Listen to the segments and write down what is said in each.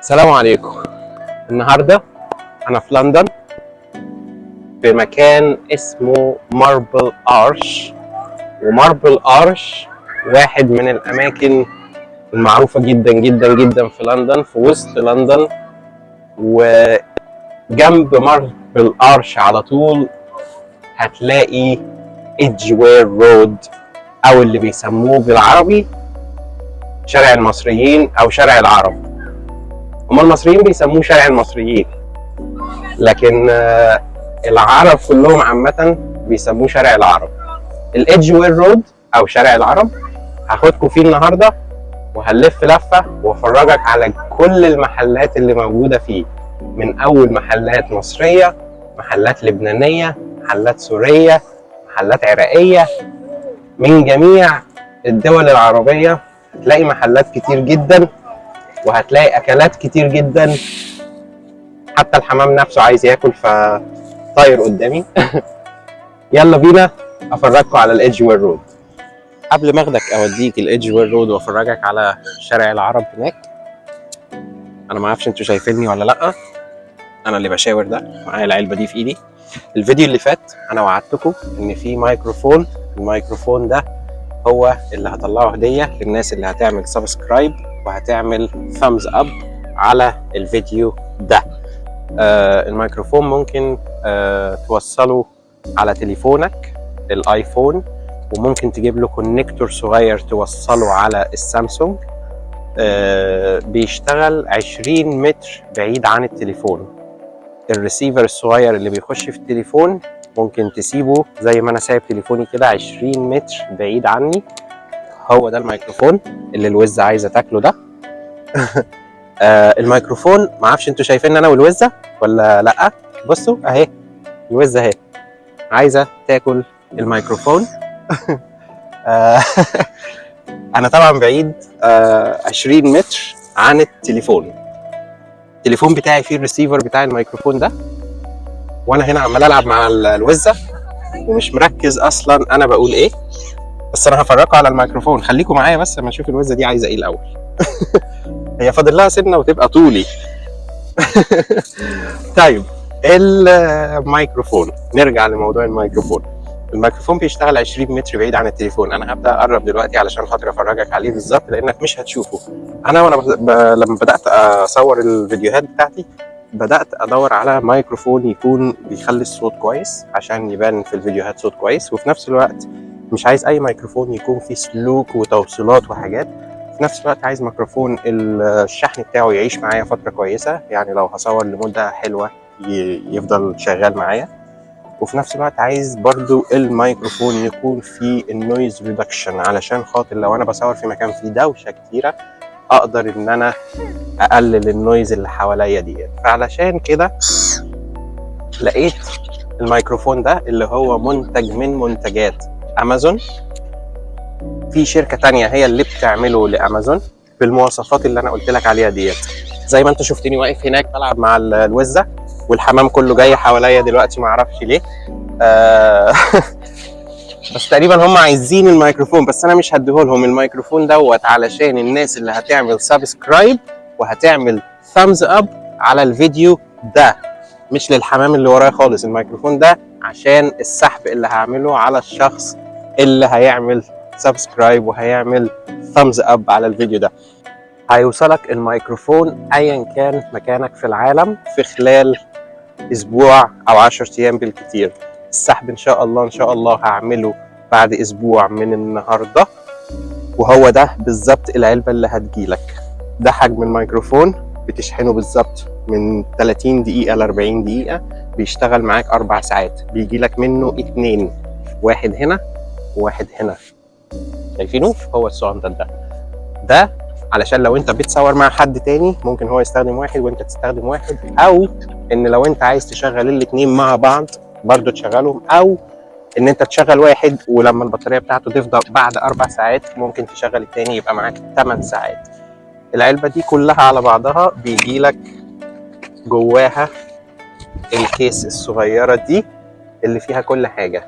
السلام عليكم. النهارده انا في لندن في مكان اسمه ماربل ارش، وماربل ارش واحد من الاماكن المعروفه جدا جدا جدا في لندن، في وسط لندن. وجنب ماربل ارش على طول هتلاقي إدجوير رود، او اللي بيسموه بالعربي شارع المصريين او شارع العرب. هم المصريين بيسموه شارع المصريين، لكن العرب كلهم عامة بيسموه شارع العرب. الإدجوير رود أو شارع العرب هاخدكم فيه النهاردة، وهنلف لفة وافرجك على كل المحلات اللي موجودة فيه، من أول محلات مصرية، محلات لبنانية، محلات سورية، محلات عراقية، من جميع الدول العربية. هتلاقي محلات كتير جدا، وهتلاقي أكلات كتير جدا، حتى الحمام نفسه عايز ياكل فطاير قدامي. يلا بينا افرجكم على الإدجوير رود. قبل ما اخدك اوديك الإدجوير رود وافرجك على شارع العرب هناك، انا ما اعرفش انتوا شايفيني ولا لا، انا اللي بشاور ده، معايا العلبه دي في ايدي. الفيديو اللي فات انا وعدتكم ان في ميكروفون، الميكروفون ده هو اللي هطلعه هديه للناس اللي هتعمل سبسكرايب وهتعمل ثامز اب على الفيديو ده. الميكروفون ممكن توصله على تليفونك الايفون، وممكن تجيب له كونكتور صغير توصله على السامسونج. بيشتغل 20 متر بعيد عن التليفون. الريسيفر الصغير اللي بيخش في التليفون ممكن تسيبه زي ما انا سايب تليفوني كده 20 متر بعيد عني. هو ده الميكروفون اللي الوزة عايزة تاكله ده. الميكروفون معرفش انتوا شايفين انا والوزة ولا لا. بصوا اهي الوزة اهي عايزة تاكل الميكروفون. انا طبعا بعيد 20 متر عن التليفون. التليفون بتاعي فيه الريسيفر بتاع الميكروفون ده، وانا هنا عمال العب مع الوزة ومش مركز اصلا انا بقول ايه، بس انا هفرجكم على الميكروفون. خليكم معايا بس اما نشوف الوزة دي عايزة ايه الاول. هي فاضل لها سنة وتبقى طولي. طيب الميكروفون، نرجع لموضوع الميكروفون. الميكروفون بيشتغل 20 متر بعيد عن التليفون. انا هبدا اقرب دلوقتي علشان خاطر افرجك عليه بالظبط، لانك مش هتشوفه. انا لما بدات اصور الفيديوهات بتاعتي بدات ادور على ميكروفون يكون بيخلي الصوت كويس عشان يبان في الفيديوهات صوت كويس، وفي نفس الوقت مش عايز اي ميكروفون يكون فيه سلوك وتوصيلات وحاجات. في نفس الوقت عايز ميكروفون الشحن بتاعه يعيش معايا فتره كويسه، يعني لو هصور لمده حلوه يفضل شغال معايا. وفي نفس الوقت عايز برضو الميكروفون يكون فيه النويز ريدكشن، علشان خاطر لو انا بصور في مكان فيه دوشه كتيره اقدر ان انا اقلل النويز اللي حواليا ديت. فعلشان كده لقيت الميكروفون ده اللي هو منتج من منتجات امازون. في شركه تانية هي اللي بتعمله لامازون بالمواصفات اللي انا قلت لك عليها ديت. زي ما انت شفتني واقف هناك بلعب مع الوزه، والحمام كله جاي حواليا دلوقتي، ما اعرفش ليه. بس تقريبا هم عايزين الميكروفون، بس انا مش هديهولهم الميكروفون دوت علشان الناس اللي هتعمل سبسكرايب وهتعمل ثامز اب على الفيديو ده، مش للحمام اللي ورايا خالص. الميكروفون ده عشان السحب اللي هعمله على الشخص اللي هيعمل سبسكرايب وهيعمل ثامز اب على الفيديو ده. هيوصلك الميكروفون ايا كان مكانك في العالم في خلال اسبوع او 10 ايام بالكتير. السحب ان شاء الله هعمله بعد اسبوع من النهارده. وهو ده بالظبط العلبه اللي هتجيلك. ده حجم الميكروفون، بتشحنه بالظبط من 30 دقيقه ل 40 دقيقه، بيشتغل معاك 4 ساعات. بيجيلك منه 2، واحد هنا وواحد هنا، شايفينه؟ هو الصغنطط ده علشان لو انت بتصور مع حد تاني ممكن هو يستخدم واحد وانت تستخدم واحد، او ان لو انت عايز تشغل الاتنين مع بعض برضو تشغلهم، او ان انت تشغل واحد ولما البطارية بتاعته تفضل بعد 4 ساعات ممكن تشغل التاني يبقى معاك 8 ساعات. العلبة دي كلها على بعضها بيجيلك جواها الكيس الصغيرة دي اللي فيها كل حاجة.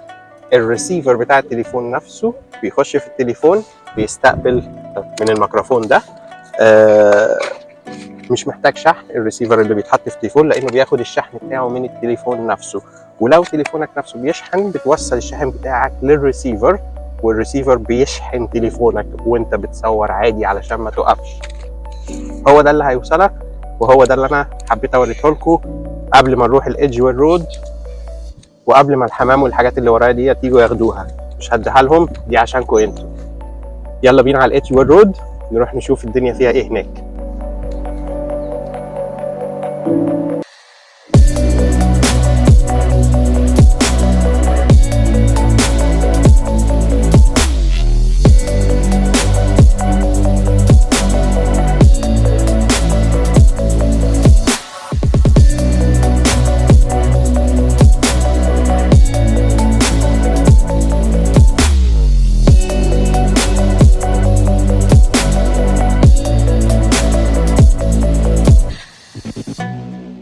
الريسيفر بتاع التليفون نفسه بيخش في التليفون، بيستقبل من الميكروفون ده مش محتاج شحن الريسيفر اللي بيتحط في التليفون، لانه بياخد الشحن بتاعه من التليفون نفسه. ولو تليفونك نفسه بيشحن بتوصل الشحن بتاعك للريسيفر، والريسيفر بيشحن تليفونك وانت بتصور عادي علشان ما توقفش. هو ده اللي هيوصلك، وهو ده اللي انا حبيت اوريه لكم قبل ما نروح الايدجوير رود، وقبل ما الحمام والحاجات اللي ورايا دي يجوا ياخدوها. مش هديها لهم، دي عشانكم انتوا. يلا بينا على الايدجوير رود نروح نشوف الدنيا فيها ايه هناك.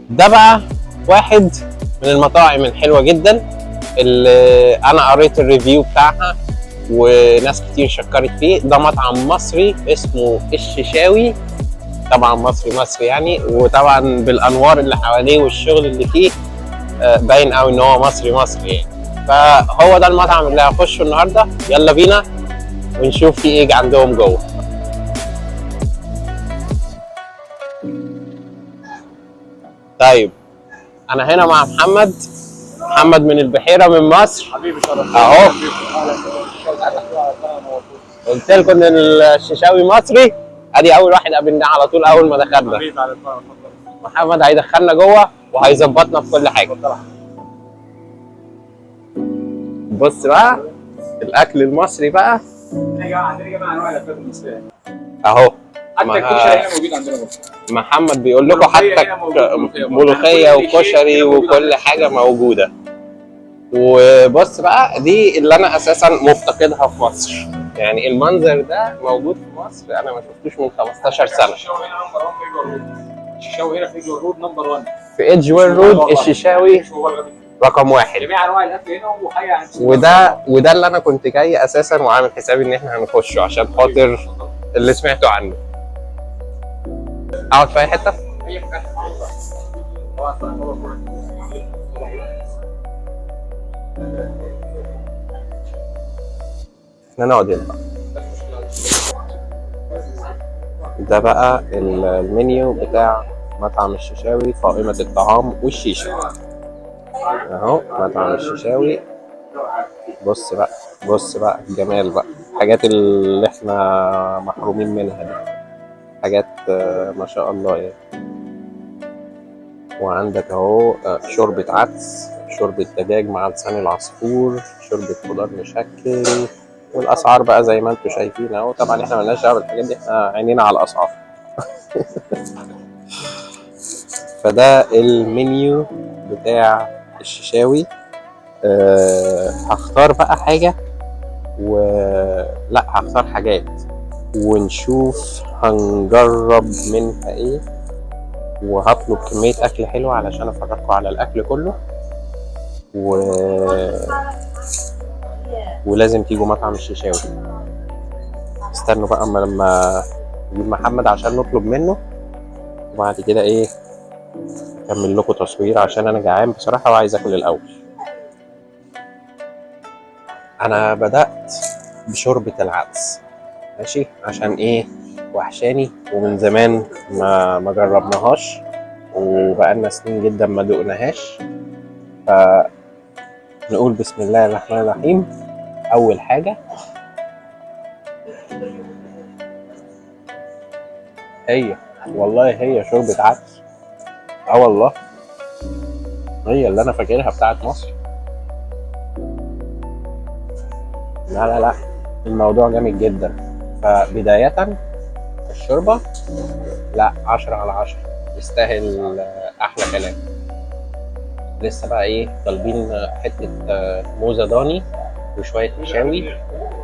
ده بقى واحد من المطاعم الحلوة جدا اللي انا قريت الريفيو بتاعها وناس كتير شكرت فيه. ده مطعم مصري اسمه الشيشاوي، طبعا مصري يعني، وطبعا بالانوار اللي حواليه والشغل اللي فيه باين قوي ان هو مصري يعني. فهو ده المطعم اللي هخشه النهارده. يلا بينا ونشوف في ايه عندهم جوه. طيب انا هنا مع محمد من البحيره من مصر. حبيبي شرف اهو. قلت لكم ان الشيشاوي مصري، ادي اول واحد قابلناه على طول اول ما دخلنا. حبيبي على الطرف. محمد هيدخلنا جوه وهيظبطنا في كل حاجه. بص بقى الاكل المصري بقى. عندنا جماعه انواع الاكلات المصريه اهو. حتى الكشري هنا موجود عندنا برضه. محمد بيقول لكم حتى ملوخيه وكشري وكل حاجه موجوده. وبص بقى دي اللي انا اساسا مفتقدها في مصر، يعني المنظر ده موجود في مصر انا ما شفتوش من 15 سنه. الشيشاوي هنا في ايدجوير رود نمبر 1. في ايدجوير رود الشيشاوي رقم 1. جميع انواع الاكل هنا وحاجه وده اللي انا كنت جاي اساسا وعامل حسابي ان احنا هنخشه عشان خاطر اللي سمعته عنه. اقعد في اي حته. احنا نقعد هنا. ده بقى المنيو بتاع مطعم الشيشاوي، قائمة الطعام والشيشة اهو. مطعم الشيشاوي. بص بقى الجمال بقى، الحاجات اللي احنا محرومين منها دي، حاجات ما شاء الله يعني. وعندك اهو شوربة عدس، شوربة دجاج مع لسان العصفور، شوربة خضار مشكل. والاسعار بقى زي ما انتم شايفين اهو. طبعا احنا مالناش دعوه بالحاجات دي، احنا عينينا على الاسعار. فده المنيو بتاع الشيشاوي. هختار بقى حاجه لا هختار حاجات ونشوف هنجرب منها ايه، وهطلب كميه اكل حلوه علشان افرجكم على الاكل كله. ولازم تيجوا مطعم الشيشاوي. استنوا بقى اما لما نجيب محمد عشان نطلب منه، وبعد كده ايه اكمل لكم تصوير عشان انا جعان بصراحه وعايز اكل الاول. انا بدات بشوربه العدس ماشي، عشان ايه وحشاني ومن زمان ما جربناهاش، وبقالنا سنين جدا ما دقناهاش. فنقول بسم الله الرحمن الرحيم. اول حاجه هي شوربه عدس. والله هي اللي انا فاكرها بتاعت مصر. لا الموضوع جامد جدا. فبداية الشوربة لا 10 على 10 تستاهل احلى كلام. لسه بقى ايه طالبين حتة موزة ضاني وشوية مشاوي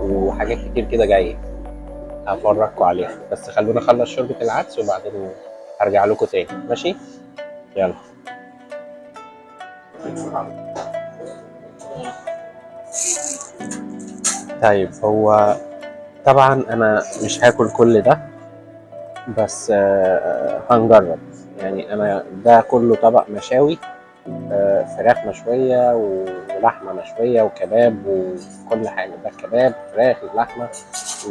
وحاجات كتير كده جاية هفرجكم عليها، بس خلونا نخلص شوربة العدس وبعدين هرجع لكم تاني. ماشي يلا. طيب هو طبعا انا مش هاكل كل ده، بس هنجرب يعني. انا ده كله طبق مشاوي، فراخ مشوية ولحمة مشوية وكباب وكل حاجة. ده كباب فراخ لحمة،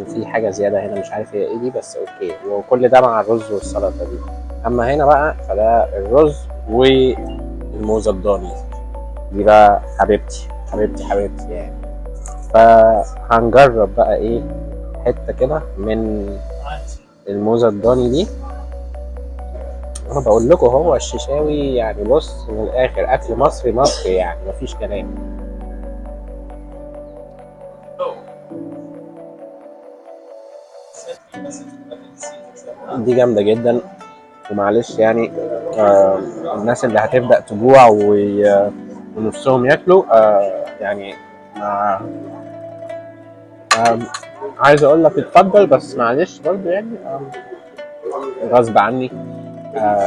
وفي حاجة زيادة هنا مش عارف هي ايه دي، بس اوكي. وكل ده مع الرز والسلطة دي. اما هنا بقى فده الرز والموزة الضاني دي بقى حبيبتي حبيبتي حبيبتي يعني. فهنجرب بقى ايه، حتة كده من الموزة الضاني دي. انا بقول لكم هو الششاوي يعني، بص من الاخر اكل مصري مصري يعني، مفيش كلام. دي جامده جدا. ومعلش يعني الناس اللي هتبدا تجوع ونفسهم ياكلوا يعني ما عايز اقول لك اتفضل، بس معلش برضو يعني غصب عني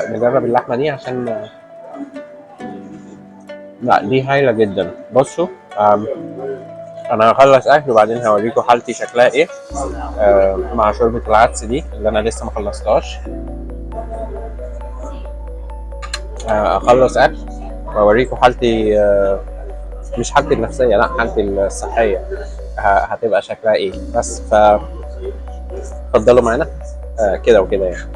نجرب اللحمه دي عشان لا دي هايله جدا. بصوا انا هخلص اكل وبعدين هوريكم حالتي شكلها ايه مع شوربه العدس دي اللي انا لسه ما خلصتهاش. اخلص اكل واوريكم حالتي، مش حالتي النفسيه، لا حالتي الصحيه هتبقى شكلها ايه. بس اتفضلوا معانا كده وكده يعني.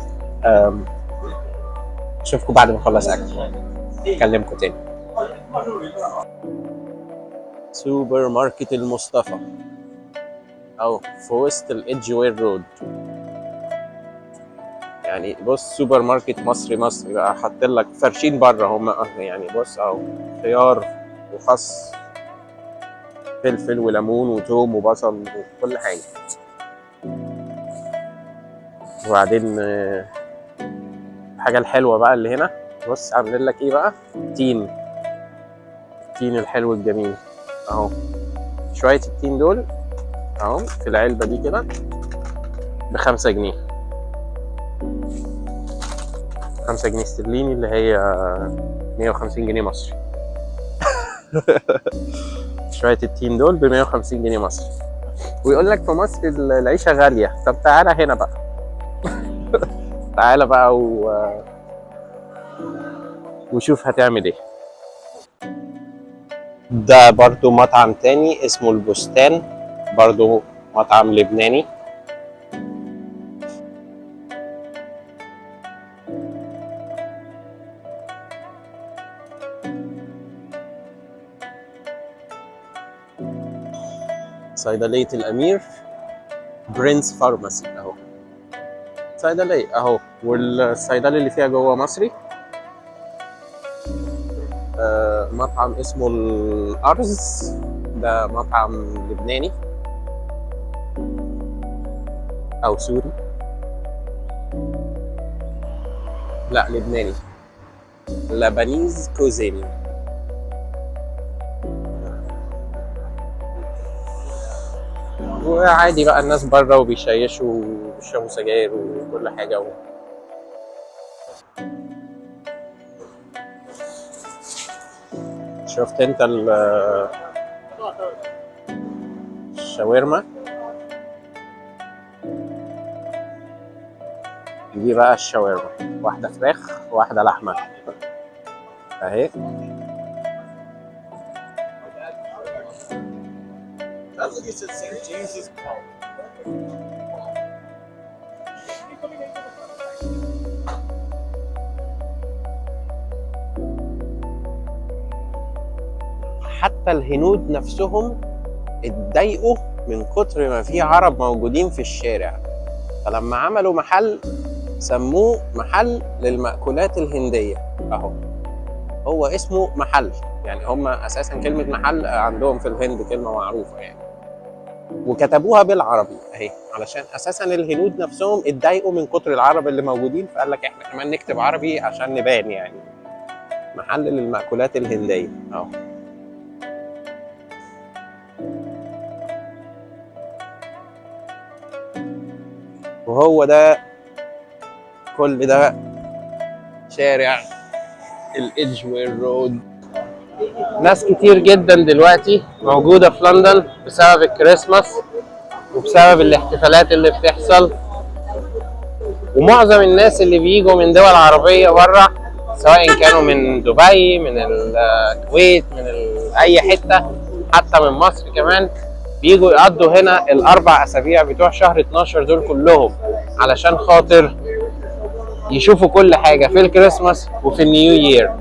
اشوفكم بعد ما اخلص اكل، اكلمكم تاني. سوبر ماركت المصطفى او في وسط الايدج وير رود يعني. بص سوبر ماركت مصري مصري بقى، حاطين لك فرشين بره هم يعني. بص اهو خيار وخس فلفل وليمون وتوم وبصل وكل حاجه. وبعدين الحاجه الحلوه بقى اللي هنا، بص عاملين لك ايه بقى، التين الحلو الجميل اهو. شويه التين دول اهو في العلبه دي كده ب5 جنيه، 5 جنيه استرليني اللي هي 150 جنيه مصري. شويه التين دول ب 150 جنيه مصري. ويقول لك في مصر العيشه غاليه. طب تعالى هنا بقى تعالى بقى وشوف هتعمل ايه. ده برضو مطعم تاني اسمه البستان، برضو مطعم لبناني. صيدلية الأمير، برنس فارماسي أهو. صيدلية أهو، والصيدلي اللي فيها جوه مصري. مطعم اسمه الأرز، ده مطعم لبناني أو سوري، لا لبناني، لبنيز كوزين. وعادي بقى الناس بره وبيشيشوا وبيشربوا سجاير وكل حاجة شفت انت الشاورما دي بقى، الشاورما واحدة فراخ وواحدة لحمة اهي. حتى الهنود نفسهم اتضايقوا من كتر ما في عرب موجودين في الشارع، فلما عملوا محل سموه محل للمأكولات الهندية اهو. هو اسمه محل يعني، هم اساسا كلمة محل عندهم في الهند كلمة معروفة يعني، وكتبوها بالعربي اهي علشان اساسا الهنود نفسهم اتضايقوا من كتر العرب اللي موجودين، فقال لك احنا كمان نكتب عربي عشان نبان يعني. محل للمأكولات الهندية اهو. وهو ده كل ده شارع الإدجوير رود. ناس كتير جدا دلوقتي موجودة في لندن بسبب الكريسماس وبسبب الاحتفالات اللي بتحصل ومعظم الناس اللي بيجوا من دول عربية بره، سواء كانوا من دبي، من الكويت، من اي حتة، حتى من مصر كمان، بيجوا يقضوا هنا الاربع اسابيع بتوع شهر 12 دول كلهم، علشان خاطر يشوفوا كل حاجة في الكريسماس وفي النيو يير.